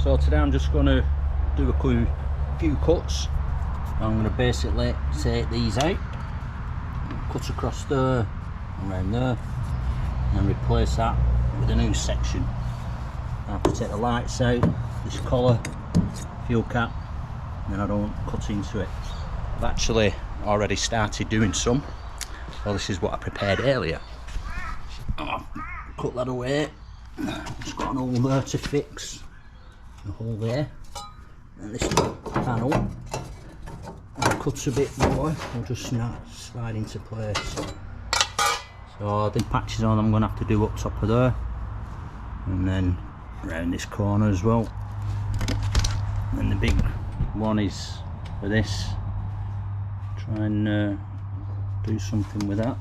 So today I'm just going to do a few cuts. I'm going to basically take these out, cut across there, around there, and replace that with a new section. I have to take the lights out, this collar, fuel cap, and then I don't cut into it. I've actually already started doing some. Well, this is what I prepared earlier. Cut that away. Just got an hole there to fix. A hole there. And this panel cuts a bit more. I'll just slide into place. So the patches on I'm going to have to do up top of there. And then around this corner as well. And the big one is for this. Try and do something with that.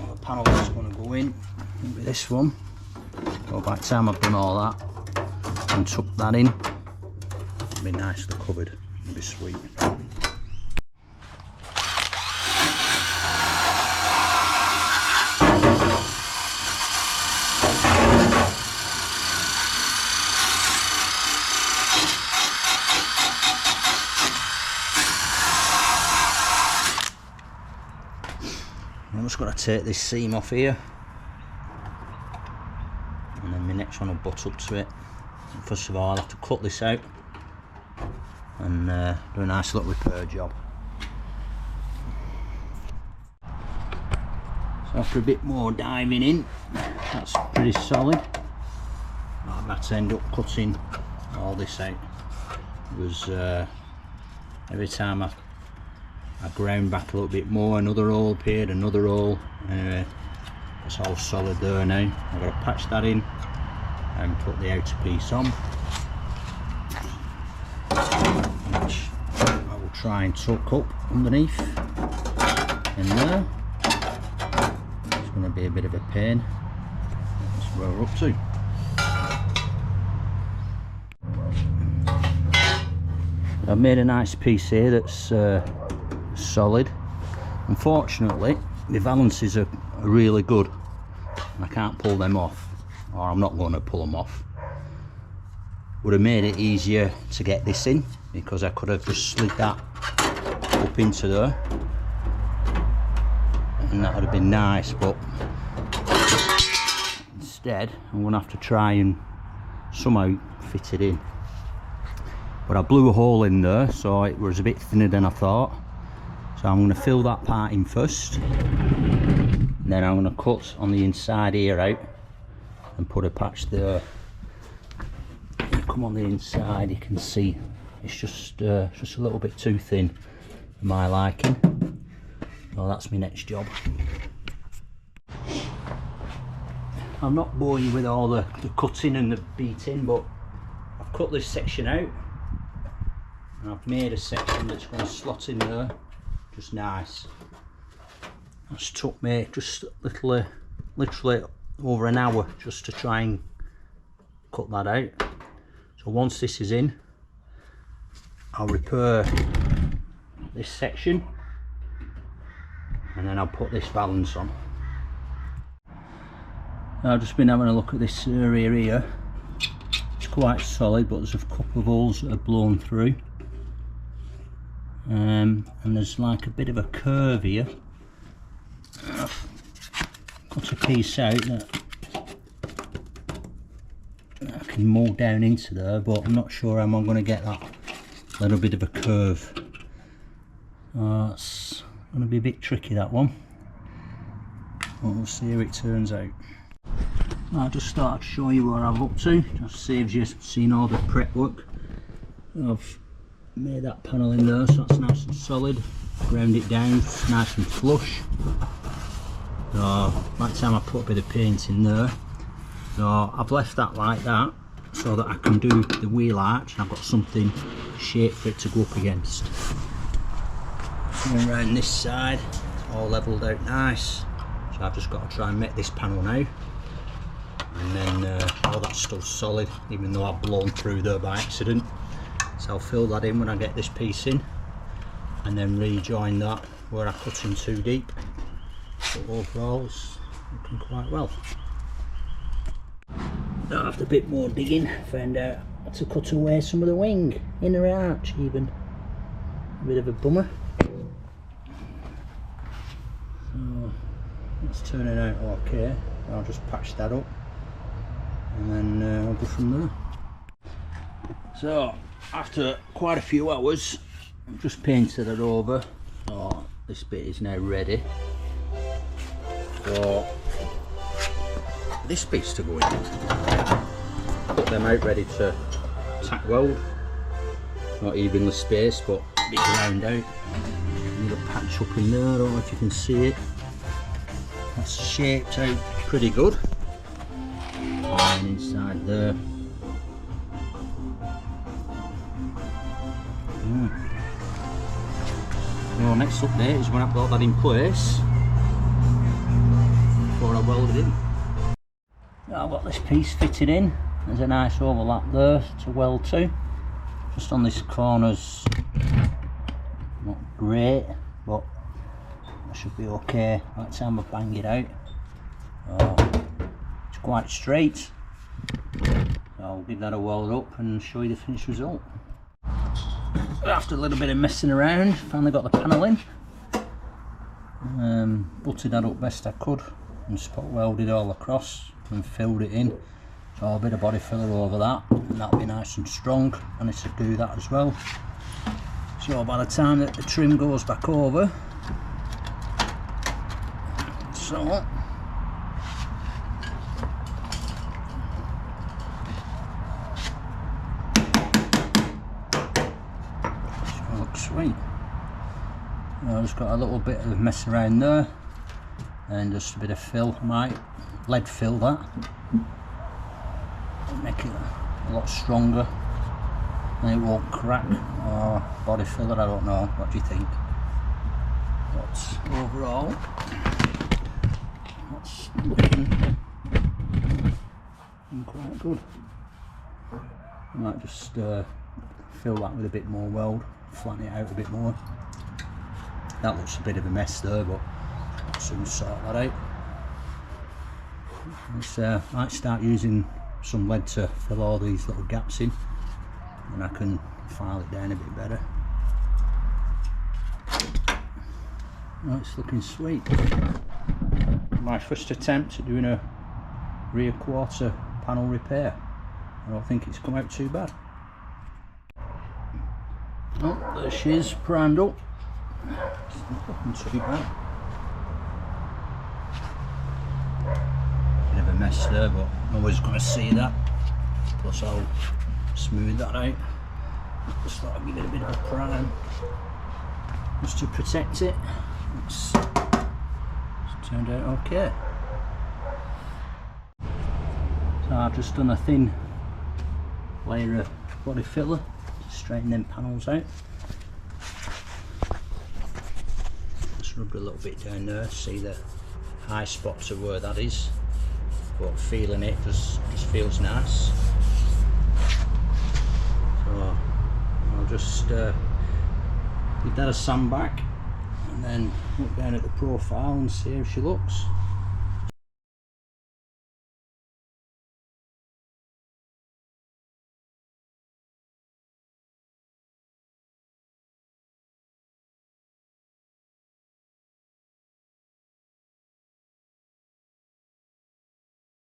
Well, the panel that's going to go in will be this one. So by the time I've done all that and tuck that in, it'll be nicely covered. It'll be sweet. I'm just going to take this seam off here, and then my next one will butt up to it. And first of all, I'll have to cut this out and do a nice little repair job. So after a bit more diving in, that's pretty solid. I'm going to end up cutting all this out. It was every time I ground back a little bit more, another hole appeared, another hole. Anyway, it's all solid there now. I've got to patch that in and put the outer piece on, which I will try and tuck up underneath in there. It's going to be a bit of a pain. That's where we're up to. I've made a nice piece here that's solid. Unfortunately, the valances are really good. I can't pull them off, or I'm not going to pull them off. Would have made it easier to get this in, because I could have just slid that up into there, and that would have been nice. But instead, I'm going to have to try and somehow fit it in. But I blew a hole in there, so it was a bit thinner than I thought. So I'm going to fill that part in first, and then I'm going to cut on the inside here out and put a patch there. You come on the inside, you can see it's just a little bit too thin for my liking. Well, that's my next job. I'll not bore you with all the cutting and the beating, but I've cut this section out and I've made a section that's going to slot in there. Just nice. That's took me just literally over an hour just to try and cut that out. So once this is in, I'll repair this section, and then I'll put this valance on. I've just been having a look at this area here. It's quite solid, but there's a couple of holes that have blown through. And there's like a bit of a curve here. I've got a piece out that I can mould down into there, but I'm not sure how I'm going to get that little bit of a curve. It's going to be a bit tricky, that one. But we'll see how it turns out. I'll just start to show you where I'm up to. Just saves you seeing all the prep work. I've made that panel in there, so that's nice and solid. Ground it down, nice and flush. So by the time I put a bit of paint in there, so I've left that like that so that I can do the wheel arch, and I've got something shaped for it to go up against. Coming around this side, it's all levelled out nice. So I've just got to try and make this panel now, and then all that stuff's solid, even though I've blown through there by accident. So I'll fill that in when I get this piece in, and then rejoin that where I cut in too deep. But overall it's looking quite well. After a bit more digging, found out to cut away some of the wing, inner arch even. A bit of a bummer. So that's turning out okay. I'll just patch that up and then I'll go from there. So after quite a few hours, I've just painted it over. So this bit is now ready. So this bit's to go in. Put them out ready to tack weld. Not evenly spaced, but a bit round out. Need a patch up in there, I don't know if you can see it. That's shaped out pretty good. And inside there. Well, next update is when I've got that in place before I weld it in. I've got this piece fitted in. There's a nice overlap there to weld to. Just on this corner's not great, but it should be okay by the time I bang it out. It's quite straight. So I'll give that a weld up and show you the finished result. After a little bit of messing around, finally got the panel in. Butted that up best I could and spot welded all across and filled it in. So a bit of body filler over that, and that'll be nice and strong. I need to do that as well. So by the time that the trim goes back over, so looks sweet. I've just got a little bit of mess around there and just a bit of fill. I might lead fill that, make it a lot stronger and it won't crack. Or body filler, I don't know, what do you think? But overall that's looking quite good. I might just fill that with a bit more weld, flatten it out a bit more. That looks a bit of a mess there, but I'll soon sort that out. I might start using some lead to fill all these little gaps in, and I can file it down a bit better. Oh, it's looking sweet. My first attempt at doing a rear quarter panel repair. I don't think it's come out too bad. Oh, there she is, primed up. It's not looking too bad. Bit of a mess there, but nobody's going to see that. Plus I'll smooth that out. Just thought I'd give it a bit of a prime, just to protect it. It's turned out okay. So I've just done a thin layer of body filler to straighten them panels out. Just rubbed a little bit down there, see the high spots of where that is, but feeling it just feels nice. So I'll just give that a sandbag and then look down at the profile and see how she looks.